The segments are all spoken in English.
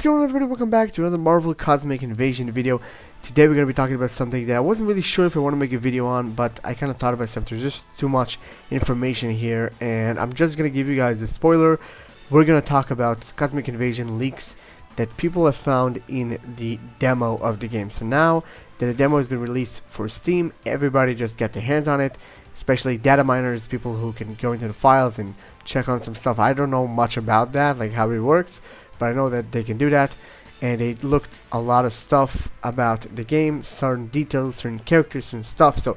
What's going on, everybody? Welcome back to another Marvel Cosmic Invasion video. Today we're going to be talking about something that I wasn't really sure if I want to make a video on, but I kind of thought of myself, there's just too much information here, and I'm just going to give you guys a spoiler. We're going to talk about Cosmic Invasion leaks that people have found in the demo of the game. So now that the demo has been released for Steam, everybody just get their hands on it, especially data miners, people who can go into the files and check on some stuff. I don't know much about that, like how it works, but I know that they can do that, and they looked a lot of stuff about the game, certain details, certain characters and stuff. So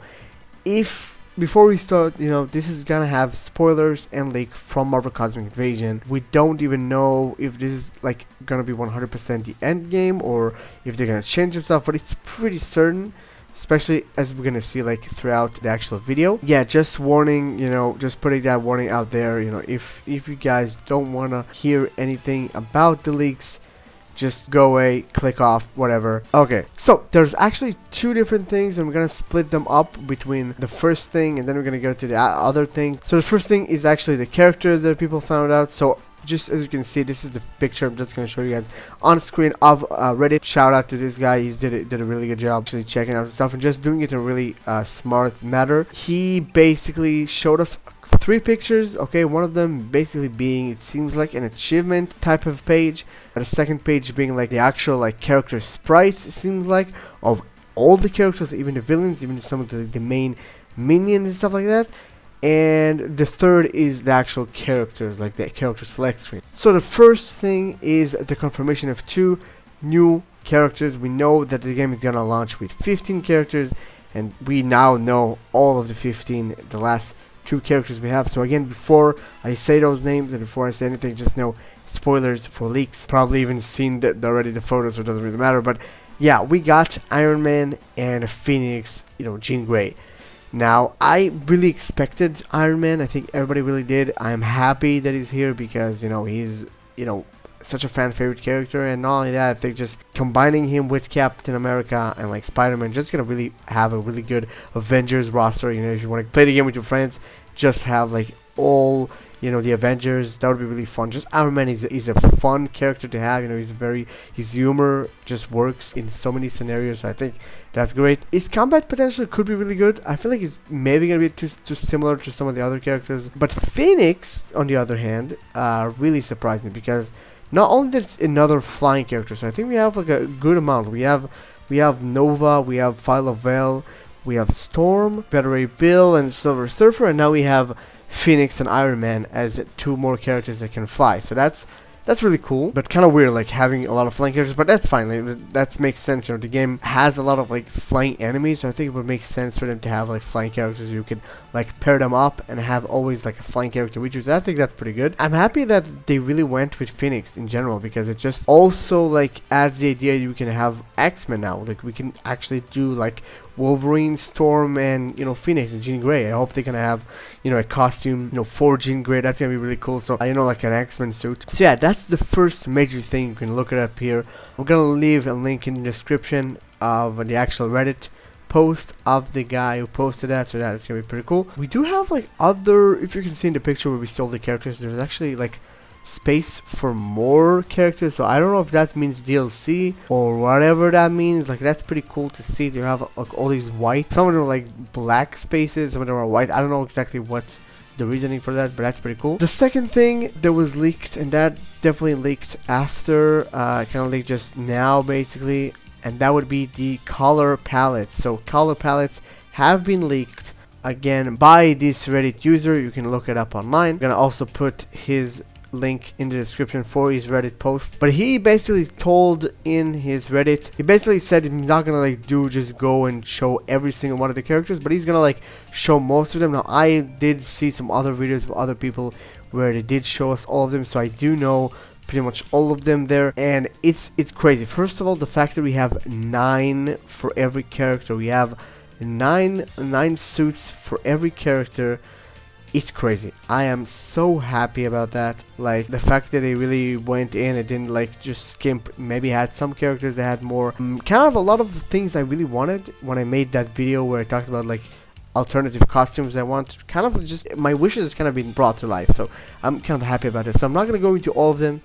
if before we start, this is gonna have spoilers and leak from Marvel Cosmic Invasion. We don't even know if this is like gonna be 100% the end game or if they're gonna change some stuff, but it's pretty certain, especially as we're gonna see like throughout the actual video. Yeah, just warning, just putting that warning out there. If you guys don't wanna hear anything about the leaks, just go away, click off, whatever. Okay, so there's actually two different things, and we're gonna split them up between the first thing and then we're gonna go to the other thing. So the first thing is actually the characters that people found out. So just as you can see, this is the picture I'm just going to show you guys on screen of Reddit. Shout out to this guy, he did a really good job actually checking out stuff and just doing it in a really smart manner. He basically showed us 3 pictures, okay, one of them basically being, it seems like an achievement type of page, and the second page being like the actual like character sprites, it seems like, of all the characters, even the villains, even some of the main minions and stuff like that. And the third is the actual characters, like the character select screen. So the first thing is the confirmation of 2 new characters. We know that the game is gonna launch with 15 characters, and we now know all of the 15, the last 2 characters we have. So again, before I say those names and before I say anything, just know spoilers for leaks. Probably even seen already the photos, so it doesn't really matter. But yeah, we got Iron Man and Phoenix, Jean Grey. Now, I really expected Iron Man. I think everybody really did. I'm happy that he's here because, he's, such a fan favorite character. And not only that, I think just combining him with Captain America and like Spider-Man, just gonna really have a really good Avengers roster. If you want to play the game with your friends, just have like all, the Avengers. That would be really fun. Just Iron Man is a fun character to have. His humor just works in so many scenarios. So I think that's great. His combat potential could be really good. I feel like it's maybe gonna be too similar to some of the other characters. But Phoenix, on the other hand, really surprised me because not only that it's another flying character, so I think we have like a good amount. We have Nova, we have Phyla Vale, we have Storm, Better Ray Bill, and Silver Surfer, and now we have Phoenix and Iron Man as 2 more characters that can fly. So that's really cool, but kind of weird, like having a lot of flying characters, but that's fine. Like, that makes sense. The game has a lot of like flying enemies, so I think it would make sense for them to have like flying characters. You could like pair them up and have always like a flying character with you. So I think that's pretty good. I'm happy that they really went with Phoenix in general because it just also like adds the idea you can have X-Men now. Like we can actually do like Wolverine, Storm, and Phoenix and Jean Grey. I hope they're gonna have a costume for Jean Grey. That's gonna be really cool. So like an X-Men suit. So yeah, that's the first major thing. You can look it up here. I'm gonna leave a link in the description of the actual Reddit post of the guy who posted that, so that's gonna be pretty cool. We do have like other, if you can see in the picture where we stole the characters, there's actually like space for more characters. So I don't know if that means DLC or whatever that means. Like that's pretty cool to see. They have like all these white, some of them are like black spaces, some of them are white. I don't know exactly what's the reasoning for that, but that's pretty cool. The second thing that was leaked, and that definitely leaked after, kind of leaked just now basically, and that would be the color palettes. So color palettes have been leaked again by this Reddit user. You can look it up online. I'm gonna also put his link in the description for his Reddit post, but he basically told in his Reddit, he basically said he's not gonna like just go and show every single one of the characters, but he's gonna like show most of them. Now I did see some other videos of other people where they did show us all of them, so I do know pretty much all of them there, and it's crazy. First of all, the fact that we have 9 for every character, we have nine suits for every character. It's crazy. I am so happy about that. Like the fact that they really went in and didn't like just skimp. Maybe had some characters that had more, kind of a lot of the things I really wanted when I made that video where I talked about like alternative costumes I want. Kind of just my wishes kind of been brought to life. So I'm kind of happy about it. So I'm not gonna go into all of them.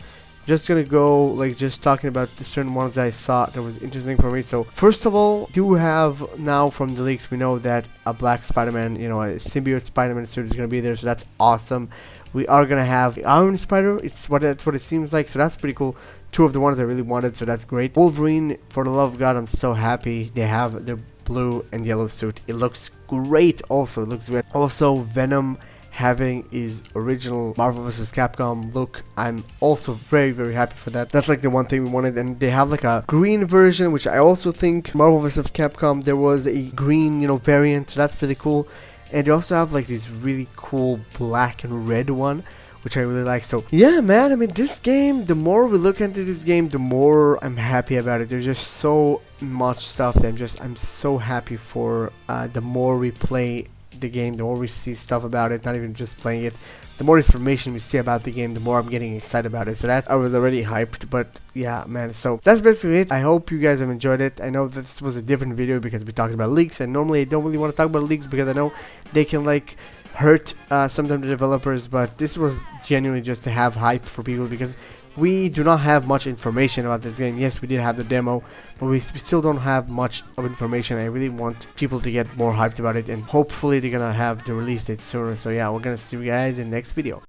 Just gonna go like just talking about the certain ones that I saw that was interesting for me. So first of all, do have now from the leaks we know that a black Spider-Man, you know, a symbiote Spider-Man suit is gonna be there, so that's awesome. We are gonna have the Iron Spider. That's what it seems like, so that's pretty cool. Two of the ones I really wanted, so that's great. Wolverine, for the love of God, I'm so happy they have their blue and yellow suit. It looks great. Also, it looks great. Also, Venom having his original Marvel vs. Capcom look. I'm also very happy for that. That's like the one thing we wanted. And they have like a green version, which I also think Marvel vs. Capcom, there was a green, you know, variant, so that's pretty cool. And they also have like this really cool black and red one, which I really like. So yeah, man, I mean, this game, the more we look into this game, the more I'm happy about it. There's just so much stuff that I'm so happy for. The more we play the game, the more we see stuff about it, not even just playing it, the more information we see about the game, the more I'm getting excited about it. So that I was already hyped, but yeah, man, so that's basically it. I hope you guys have enjoyed it. I know this was a different video because we talked about leaks, and normally I don't really want to talk about leaks because I know they can like hurt sometimes the developers, but this was genuinely just to have hype for people because we do not have much information about this game. Yes, we did have the demo, but we still don't have much of information. I really want people to get more hyped about it, and hopefully they're gonna have the release date sooner. So yeah, we're gonna see you guys in the next video.